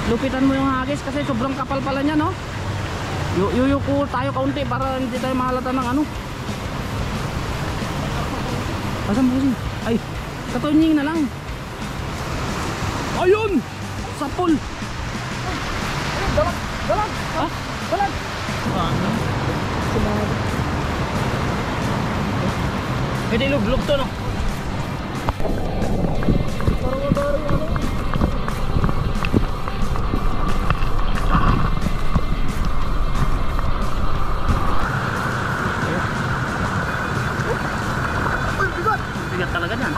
lupitan mo yung hagis kasi sobrang kapal pala niya, no? Yuyuko tayo kaunti para hindi tayo mahalata ng ano. Asan po? Ay, katunying na lang. Ayun! Sapol! Dalag! Dalag! Ha? Dalag! Pwede luglog to, no? Bigat talaga dyan.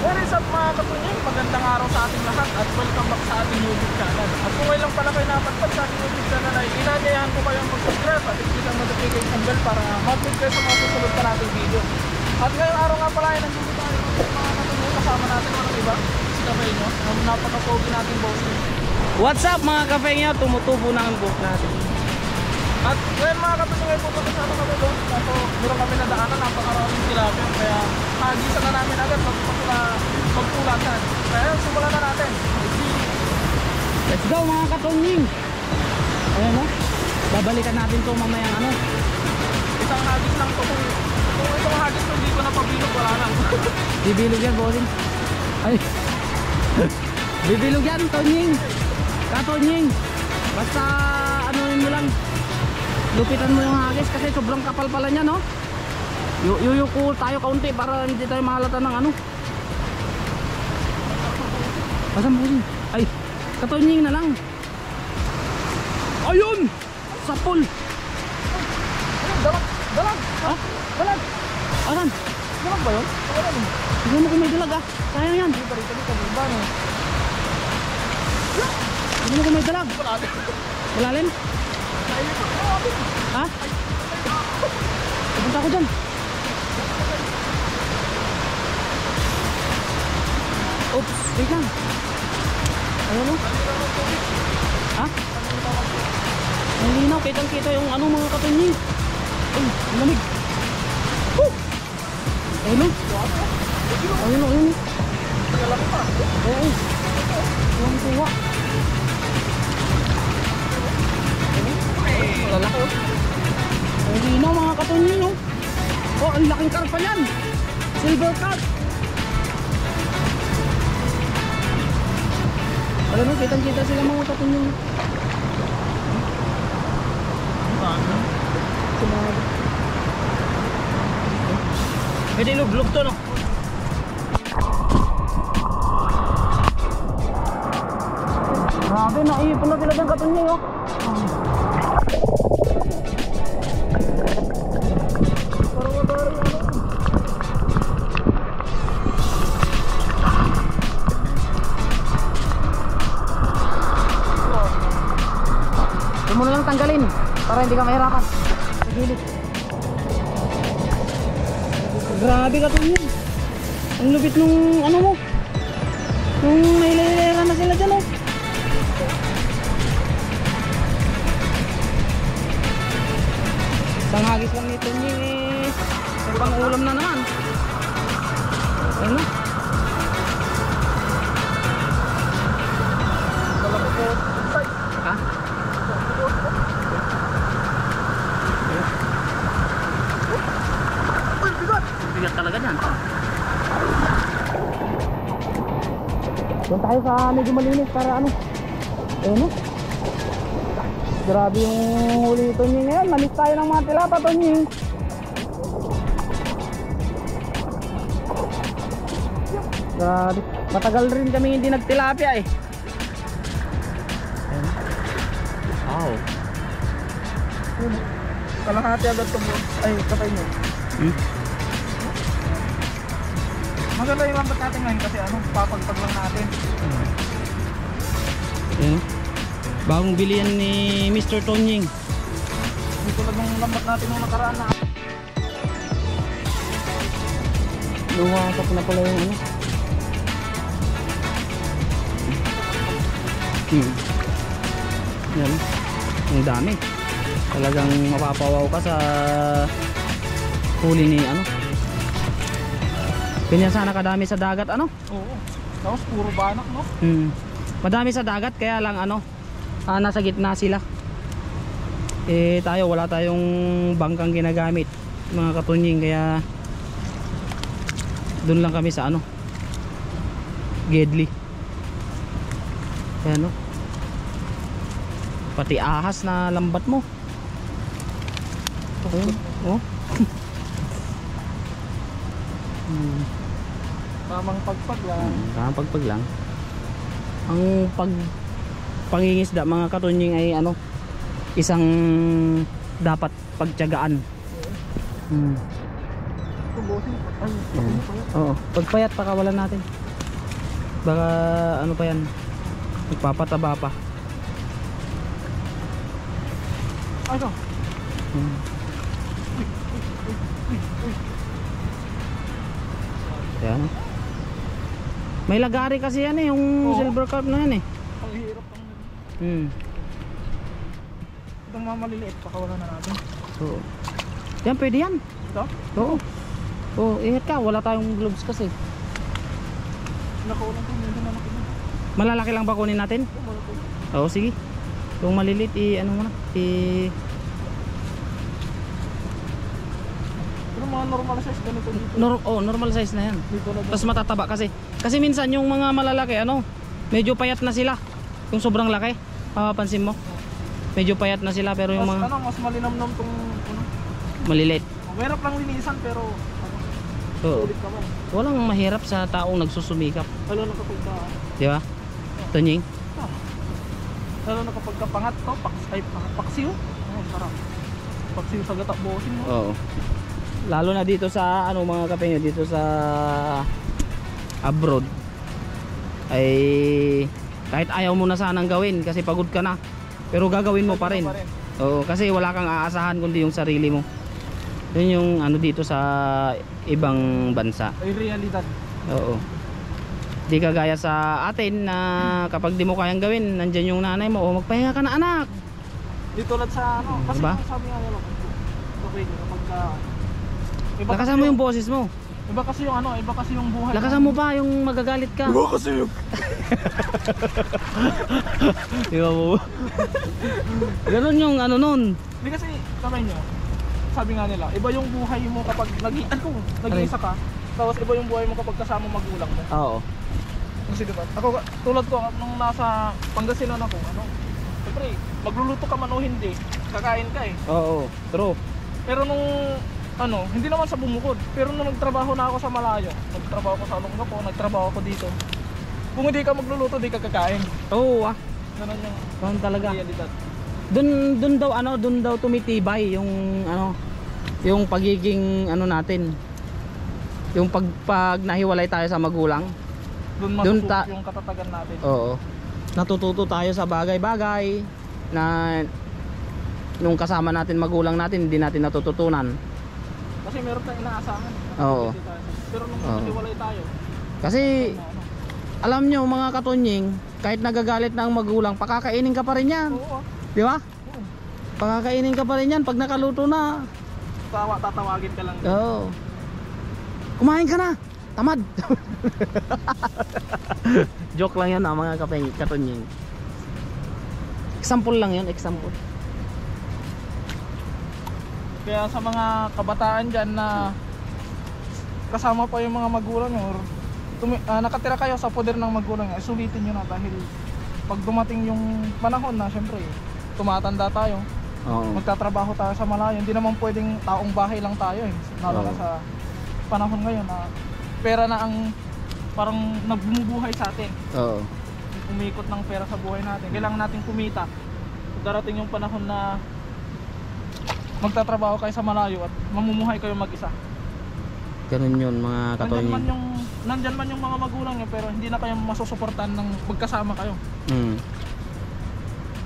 What is up mga katunying? Magandang araw sa ating lahat at welcome back sa ating YouTube channel. At kung ngayon lang pala kayo napadpad sa ating YouTube channel ay inanyayahan ko kayong mag-subscribe at i-click ang notification bell para ma-update kayo sa mga susunod pa nating video. At ngayong araw nga pala ay nandito tayo mga katunying, kasama natin mga iba, si Kamay nyo, ang napaka-pogi nating bossing. What's up mga kape nyo? Tumutubo na ang buhok natin. At ngayon mga katunying ay pupunta sana kami doon. Kaso meron kami nadaanan, napakaraming tilapia. Kaya hagisan na namin agad magpulatan. Kaya simulan na natin. Let's go mga katunying. Ayan, no? Babalikan natin to mamayang ano. Isang hagis lang to. Kung itong hagis ko hindi ko napabilog, wala lang. Bibilog yan, bossing. Ay. Bibilog yan, Tonying. Katonying. Basta ano mo lang. Lupitan mo yung hagis kasi sobrang kapal pala niya, no? Yuyuko tayo kaunti para hindi tayo mahalata ng ano. Asan po? Ay, katonying na lang. Ayun! Sapol! Dalag! Dalag! Ha? Dalag! Asan? Dalag ba yun? Wala mo. Siguro mo kung may dalag, ah. Sayang yan. Hindi pa rin kami ba no? Siguro mo kung may dalag. Malalim? Ha? Pupunta ako dyan. Oops, wait lang. Ayun, oh. Ha? Ang linaw, kitang-kita yung ano mga katunying. Ay, ang lamig. Woo! Ayun, oh. Ayun, oh, ayun. Lalaki pa. Oo. Tuwang-tuwa. Lalaki, oh. Ang linaw mga katunying, oh. Oh, ang laking karpa yan. Silver cut. Alam mo, kitang-kita sila mga katunying. Pwede luglog to, no? Grabe, naipon na sila dyan katunying, oh. Huwag mo na lang tanggalin para hindi ka mahirapan sa gilid. Grabe ka yun. Ang lupit nung ano mo. Nung may lera na sila dyan, oh. Isang hagis lang nito niya, eh. May pang ulam na naman. Ayun, oh. Lalaki po. Ha? Bigat talaga dyan. Doon tayo sa medyo malinis para ano. Ayun, no? Grabe yung huli nito niya ngayon. Malis tayo ng mga tilapa to niya. Grabe. Matagal rin kami hindi nagtilapia, eh. Wow. Kalahati agad ito mo. Ay, kapay mo. Maganda yung lambat natin ngayon kasi ano, papagpag lang natin. Bagong bilihan ni Mr. Tonying. Hindi tulad ng lambat natin nung nakaraan na. Lumakap na pala yung ano. Yan. Ang dami. Talagang mapapawaw ka sa huli ni ano. Ganyan sana kadami sa dagat ano? Oo. Tapos puro banak, no? Madami sa dagat kaya lang ano, nasa gitna sila. Eh tayo wala tayong bangkang ginagamit mga katunying, kaya doon lang kami sa ano, Gedli. Kaya no, pati ahas na lambat mo. Oh. Tamang pagpag lang. Tamang pagpag lang. Ang pangingisda mga katunying ay ano, isang dapat pagtiyagaan. Tubusin. Ay, Oo, pagpayat pakawalan natin. Baka ano pa yan, magpapataba pa. Ano? Yan. May lagari kasi yan eh, yung silver carp na yan eh. Ang hirap ang... Itong mga maliliit, pakawalan na natin. Oo. Yan, pwede yan. Ito? Oo. Oo, ingat ka, wala tayong gloves kasi. Nakawalan ko, medyo na nakinig. Malalaki lang ba kunin natin? Oo, sige. Yung malilit, ano mo na, Pero mga normal size ganito dito. normal size na yan. Dito na Tapos matataba kasi. Kasi minsan yung mga malalaki, ano, medyo payat na sila. Yung sobrang laki, mapapansin mo. Medyo payat na sila, pero yung mas, mga mas malinamnam tong ano. malilit. Mahirap lang linisan pero ano, Oo. ulit ka man. Walang mahirap sa taong nagsusumikap. Lalo na kapag ka, Di ba? Tonying? lalo na kapag kapangat to, paksiw. Oh, sarap. Paksiw sa gata bosin mo. Oo. Lalo na dito sa ano mga kapengyo, dito sa abroad ay kahit ayaw mo na sanang gawin kasi pagod ka na, pero gagawin mo pa rin. Oo, kasi wala kang aasahan kundi yung sarili mo. Yun yung ano dito sa ibang bansa. Ay realidad. Oo. Di kagaya sa atin na kapag di mo kayang gawin, nandyan yung nanay mo, o magpahinga ka na anak. Di tulad sa ano, kasi Diba? sabi nga nila, okay, kapag ka, Lakasan mo yung boses mo. iba kasi yung ano, iba kasi yung buhay. Lakasan mo pa yung magagalit ka. Iba kasi yung Iba mo. Ganun yung ano nun. Hindi kasi kamay nyo, sabi nga nila, iba yung buhay mo kapag nag-iisa ka, tapos iba yung buhay mo kapag kasama magulang mo. Oo. Kasi diba, ako tulad ko nung nasa Pangasinan ako, ano, siyempre, magluluto ka man o hindi, kakain ka eh. Oo, true. Pero nung ano, hindi naman sa bumukod, pero nung nagtrabaho na ako sa malayo, nagtrabaho ko sa Olongapo, nagtrabaho ako dito. Kung hindi ka magluluto, di ka kakain. Oo Ganun yung ganun talaga. realidad. Dun daw tumitibay yung ano, yung pagiging ano natin. Yung pag nahiwalay tayo sa magulang. Doon masusuot yung katatagan natin. Oo. Natututo tayo sa bagay-bagay na nung kasama natin magulang natin hindi natin natututunan. Kasi meron tayong inaasahan. Oo. Pero nung Oo. hiwalay tayo, Kasi alam nyo mga katonying, kahit nagagalit na ang magulang, pakakainin ka pa rin yan. oo. Di ba? Pakakainin ka pa rin yan pag nakaluto na. Tatawagin ka lang. Oo. Kumain ka na. Tamad. Joke lang yan mga katonying. Example lang yun, example. Kaya sa mga kabataan dyan na kasama pa yung mga magulang nyo, or nakatira kayo sa poder ng magulang nyo, sulitin nyo na dahil pag dumating yung panahon na syempre tumatanda tayo, magtatrabaho tayo sa malayo, hindi naman pwedeng taong bahay lang tayo eh. Lalo na sa panahon ngayon na pera na ang parang nagbumubuhay sa atin. Oo. Umikot ng pera sa buhay natin. Kailangan natin kumita. Darating yung panahon na magtatrabaho kayo sa malayo at mamumuhay kayo mag-isa. Ganun yun mga katonying. Nandyan man yung mga magulang nyo pero hindi na kayo masusuportan ng magkasama kayo.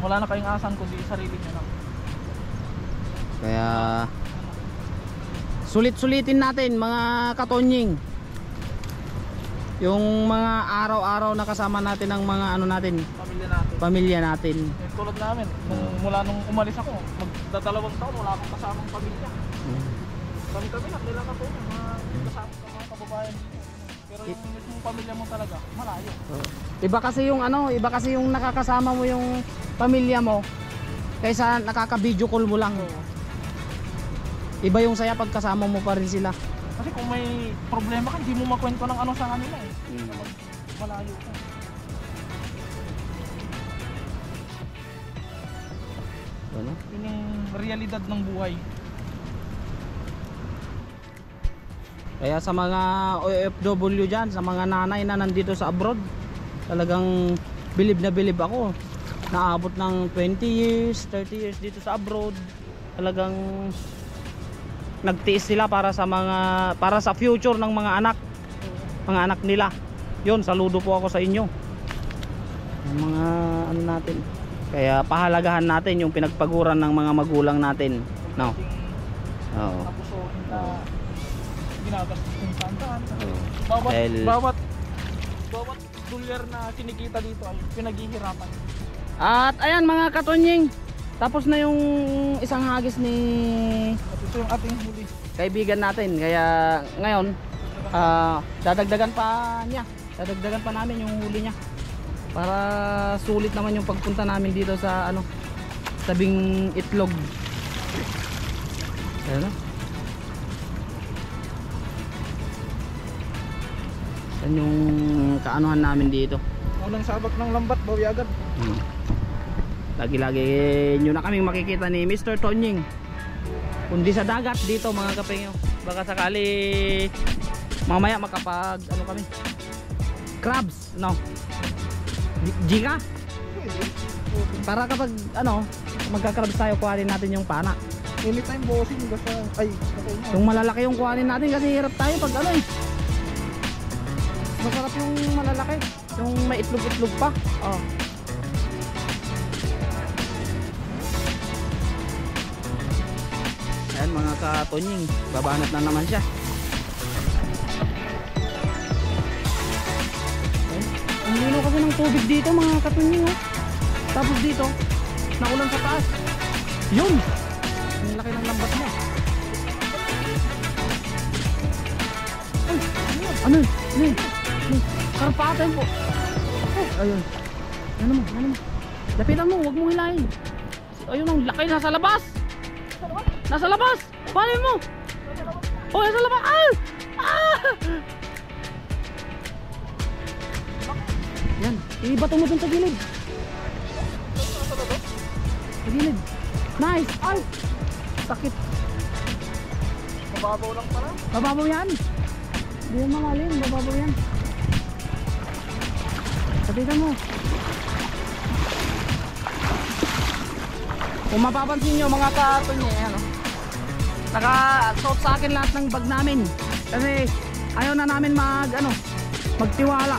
Wala na kayong asan kundi sarili nyo lang. Kaya sulit-sulitin natin mga katonying. Yung mga araw-araw na kasama natin ng mga ano natin, Pamilya natin. pamilya natin. Tulad namin, mula nung umalis ako, magdadalawang taon, wala akong kasamang pamilya. Kami lang, nila ka po yung mga kasama sa mga kababayan dito. Pero yung mismong pamilya mo talaga, malayo. Iba kasi yung ano, iba kasi yung nakakasama mo yung pamilya mo kaysa nakaka-video call mo lang. Iba yung saya pag kasama mo pa rin sila. Kasi kung may problema ka, hindi mo makwento ng ano sa kanila eh. Malayo ka. Ano? Yun yung realidad ng buhay. Kaya sa mga OFW dyan, sa mga nanay na nandito sa abroad, talagang bilib na bilib ako. Naabot ng 20 years, 30 years dito sa abroad. Talagang nagtiis sila para sa future ng mga anak nila. Yun, saludo po ako sa inyo. Yung mga ano natin. Kaya pahalagahan natin yung pinagpaguran ng mga magulang natin. No. Oo. Tapos na ginagastos yung saan-saan. Dahil- Bawat dolyar na kinikita dito ay pinaghihirapan. At ayan mga katonying, tapos na yung isang hagis ni At ito yung ating huli. kaibigan natin. Kaya ngayon, dadagdagan pa namin yung huli niya para sulit naman yung pagpunta namin dito sa ano, tabing Itlog. Ayan o. Yan yung kaanuhan namin dito. Unang sabak ng lambat, bawi agad. Lagi-lagi nyo na kaming makikita ni Mr. Tonying, kundi sa dagat dito mga kapengyo. Baka sakali mamaya makapag ano kami, crabs, no? Jika? Para kapag ano, magka-crabs tayo, kuhanin natin yung pana. Anytime bossing, basta ay, okay na. Yung malalaki yung kuhanin natin kasi hirap tayo pag ano eh. Masarap yung malalaki, yung may itlog-itlog pa. Oh. Ayan mga katonying, babanat na naman siya. Ayan. Ang lino kasi ng tubig dito mga katonying, oh. Tapos dito, naulan sa taas. Yun! Ang laki ng lambat mo. Ay, ano? Ano? Karpatan po. Ayun. Ano mo? Lapitan mo, huwag mong hilahin. Ayun ang laki, nasa labas. Nasa labas. Paano mo? Oh, nasa labas. Yan, ibato mo dun sa gilid. Sa gilid. Nice. Ay, sakit. Mababaw lang pala. Mababaw yan. Hindi yan malalim, mababaw yan. Sabitan mo. Kung mapapansin nyo mga katonye, ano, naka-suot sa akin lahat ng bag namin. Kasi ayaw na namin magtiwala.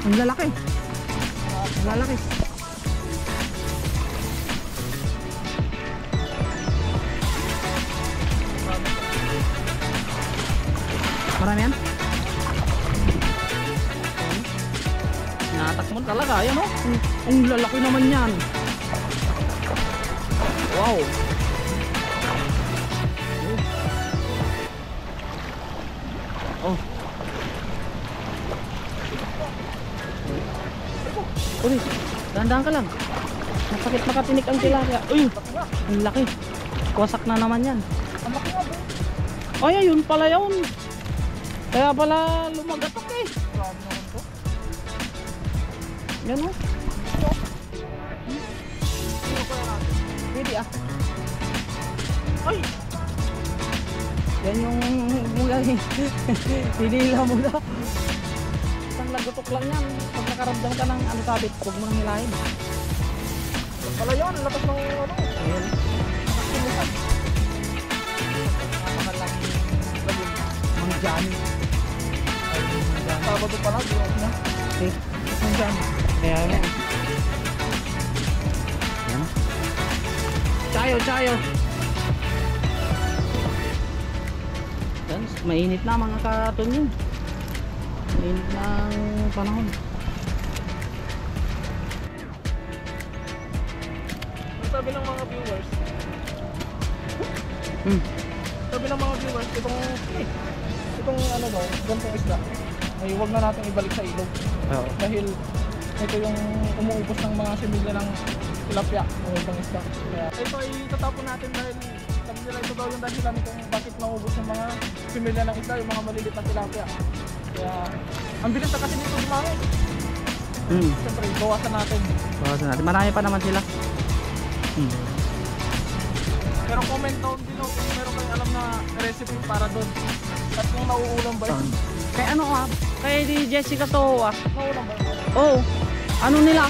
Ang lalaki. Ang lalaki. Marami yan? Natak mo talaga, ayan o. Ang lalaki naman yan. Wow. Oh. Uy, dahan-dahan ka lang. Masakit makatinik ang tilapia. Uy, ang laki. Wasak na naman yan. Ang laki nga ba? Ay, ayun pala yun. Kaya pala lumagatok eh. Grabe naman to. Yan o. Sino kaya natin? Pwede ah. Ay! Yan yung mugaling. Hinila mo na. Isang lagotok lang yan. Pag nakaramdam ka ng ano sabit, huwag mo nang hilahin. Wala yan, lakas ng ano. Ayun. Nakasimulan. Mang Johnny. Sabado pala, buwan na. Okay. Ang dyan. Kaya yan. Yan. Chayo, chayo. Yan, mainit na mga katon yun. Init ng panahon. Ang sabi ng mga viewers, Hmm. sabi ng mga viewers, itong ano daw, gantong isda, ay huwag na natin ibalik sa ilog. Oo. Dahil ito yung umuubos ng mga similya ng tilapia o ibang isda. Kaya ito ay tatapon natin dahil sabi nila ito daw yung dahilan kung bakit naubos yung mga similya ng isda, yung mga maliliit na tilapia. Kaya ang bilis na kasi nito dumami. Hmm. Siyempre, bawasan natin. Bawasan natin. Marami pa naman sila. Hmm. Pero comment down below kung meron kayong alam na recipe para doon. At kung nauulam ba yun? Kay ano kay di Jessica Soho Nauulam ba yun? Oh, ano nila?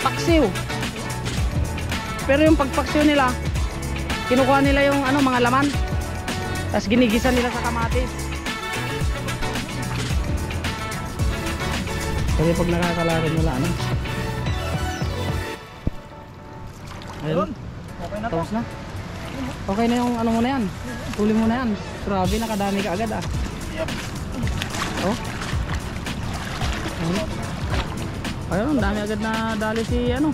Paksiw. Pero yung pagpaksiw nila, kinukuha nila yung ano, mga laman. Tapos ginigisa nila sa kamatis. Kasi pag nakakalarin nila, ano? Ayun. Okay na to. Tapos na. Okay na yung ano mo na yan. Huli mo na yan. Grabe, nakadami ka agad Yep. Oh. Ayun, dami agad na dali si ano.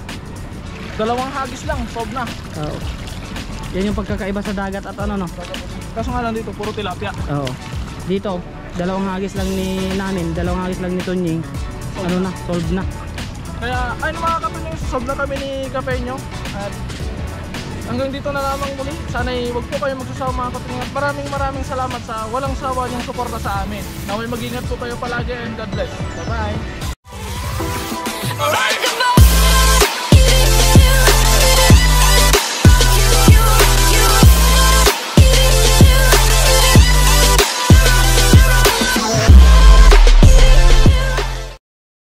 Dalawang hagis lang, sob na. Oo. Yan yung pagkakaiba sa dagat at ano no. Kaso nga lang dito, puro tilapia. Oo. Dito, dalawang hagis lang ni namin, dalawang hagis lang ni Tonying. Ano na, solved na. Kaya, ayun mga kapatid, sob na kami ni Cafeño. At hanggang dito na lamang muli. Sana'y huwag po kayo magsasawa mga kapatid. At maraming salamat sa walang sawa niyong suporta sa amin. Naway mag-ingat po kayo palagi and God bless. Bye-bye.